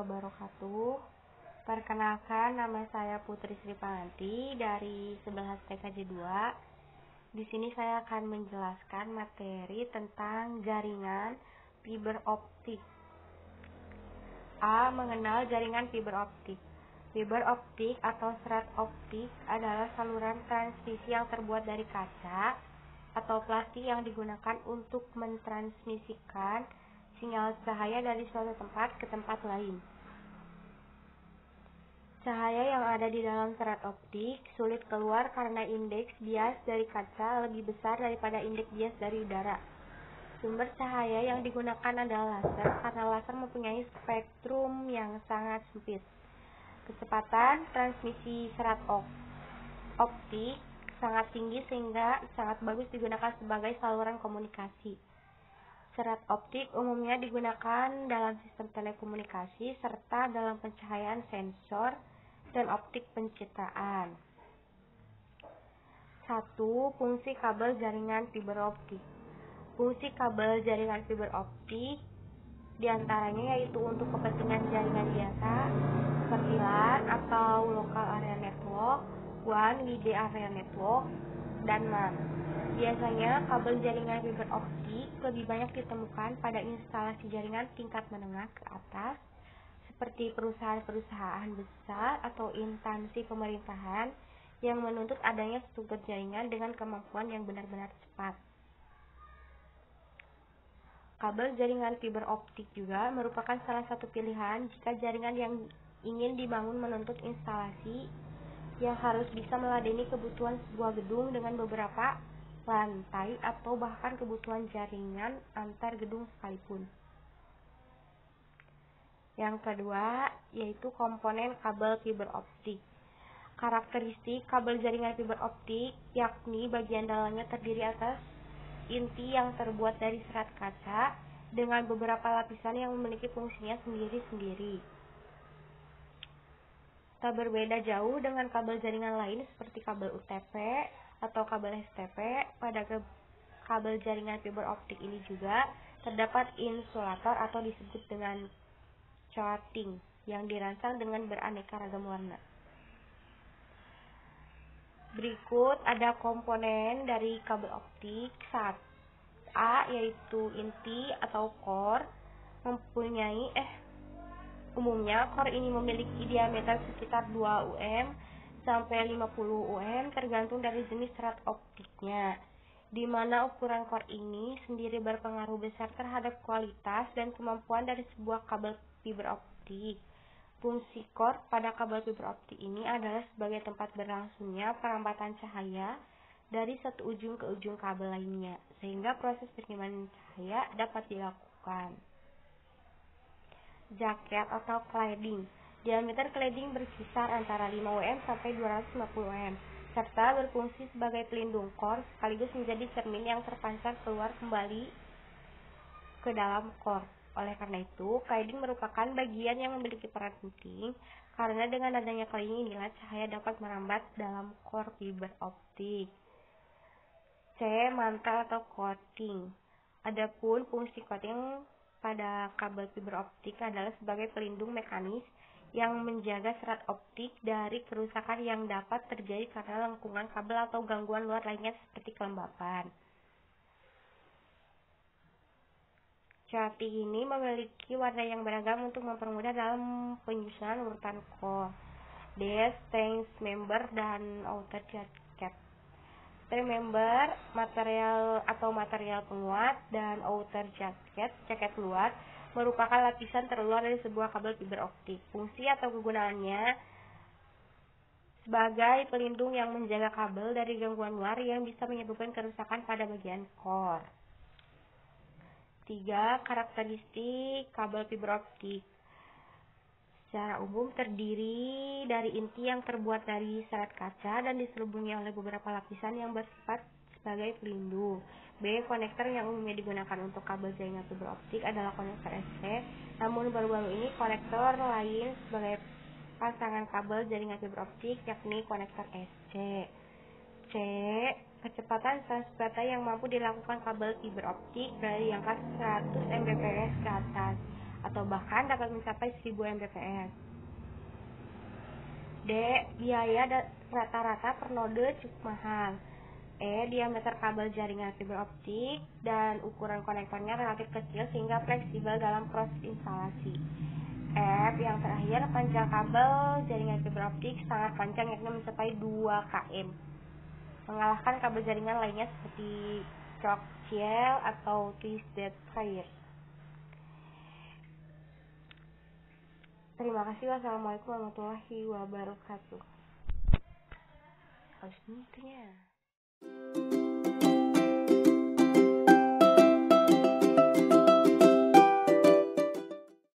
wabarakatuh. Perkenalkan, nama saya Putri Sri Panganti dari 11 TKJ 2. Di sini saya akan menjelaskan materi tentang jaringan fiber optik. A. Mengenal jaringan fiber optik. Fiber optik atau serat optik adalah saluran transmisi yang terbuat dari kaca atau plastik yang digunakan untuk mentransmisikan sinyal cahaya dari suatu tempat ke tempat lain. Cahaya yang ada di dalam serat optik sulit keluar karena indeks bias dari kaca lebih besar daripada indeks bias dari udara. Sumber cahaya yang digunakan adalah laser karena laser mempunyai spektrum yang sangat sempit. Kecepatan transmisi serat optik sangat tinggi sehingga sangat bagus digunakan sebagai saluran komunikasi. Serat optik umumnya digunakan dalam sistem telekomunikasi serta dalam pencahayaan sensor dan optik pencitraan. 1. Fungsi kabel jaringan fiber optik. Fungsi kabel jaringan fiber optik diantaranya yaitu untuk kepentingan jaringan biasa seperti LAN atau Local Area Network, WAN, Wide Area Network, dan MAN. Biasanya kabel jaringan fiber optik lebih banyak ditemukan pada instalasi jaringan tingkat menengah ke atas seperti perusahaan-perusahaan besar atau instansi pemerintahan yang menuntut adanya struktur jaringan dengan kemampuan yang benar-benar cepat. Kabel jaringan fiber optik juga merupakan salah satu pilihan jika jaringan yang ingin dibangun menuntut instalasi yang harus bisa meladeni kebutuhan sebuah gedung dengan beberapa lantai atau bahkan kebutuhan jaringan antar gedung sekalipun. Yang kedua, yaitu komponen kabel fiber optik. Karakteristik kabel jaringan fiber optik yakni bagian dalamnya terdiri atas inti yang terbuat dari serat kaca dengan beberapa lapisan yang memiliki fungsinya sendiri-sendiri. Tak berbeda jauh dengan kabel jaringan lain seperti kabel UTP atau kabel STP, pada kabel jaringan fiber optik ini juga terdapat insulator atau disebut dengan coating yang dirancang dengan beraneka ragam warna. Berikut ada komponen dari kabel optik. A yaitu inti atau core. Umumnya core ini memiliki diameter sekitar 2 UM sampai 50 UM tergantung dari jenis serat optiknya, di mana ukuran core ini sendiri berpengaruh besar terhadap kualitas dan kemampuan dari sebuah kabel fiber optik. Fungsi core pada kabel fiber optik ini adalah sebagai tempat berlangsungnya perambatan cahaya dari satu ujung ke ujung kabel lainnya, sehingga proses pengiriman cahaya dapat dilakukan. Jaket atau cladding. Diameter cladding berkisar antara 5 UM sampai 250 UM, serta berfungsi sebagai pelindung core sekaligus menjadi cermin yang terpancar keluar kembali ke dalam core. Oleh karena itu, cladding merupakan bagian yang memiliki peran penting karena dengan adanya cladding inilah cahaya dapat merambat dalam core fiber optik. C. Mantel atau coating. Adapun fungsi coating pada kabel fiber optik adalah sebagai pelindung mekanis yang menjaga serat optik dari kerusakan yang dapat terjadi karena lengkungan kabel atau gangguan luar lainnya seperti kelembapan. Coating ini memiliki warna yang beragam untuk mempermudah dalam penyusunan urutan core. D. Strength member dan outer jacket. Strength member material penguat dan outer jaket luar merupakan lapisan terluar dari sebuah kabel fiber optik. Fungsi atau kegunaannya sebagai pelindung yang menjaga kabel dari gangguan luar yang bisa menyebabkan kerusakan pada bagian core. 3. Karakteristik kabel fiber optik. Secara umum terdiri dari inti yang terbuat dari serat kaca dan diselubungi oleh beberapa lapisan yang bersifat sebagai pelindung. B. Konektor yang umumnya digunakan untuk kabel jaringan fiber optik adalah konektor SC, namun baru-baru ini konektor lain sebagai pasangan kabel jaringan fiber optik yakni konektor SC. C. Kecepatan transfer data yang mampu dilakukan kabel fiber optik dari angka 100 Mbps ke atas atau bahkan dapat mencapai 1000 Mbps. D. Biaya rata-rata per node cukup mahal. E. Diameter kabel jaringan fiber optik dan ukuran konektornya relatif kecil sehingga fleksibel dalam proses instalasi. F. Yang terakhir, panjang kabel jaringan fiber optik sangat panjang, yakni mencapai 2 km, mengalahkan kabel jaringan lainnya seperti coaxial atau twisted pair. Terima kasih. Wassalamualaikum warahmatullahi wabarakatuh. Harus itunya.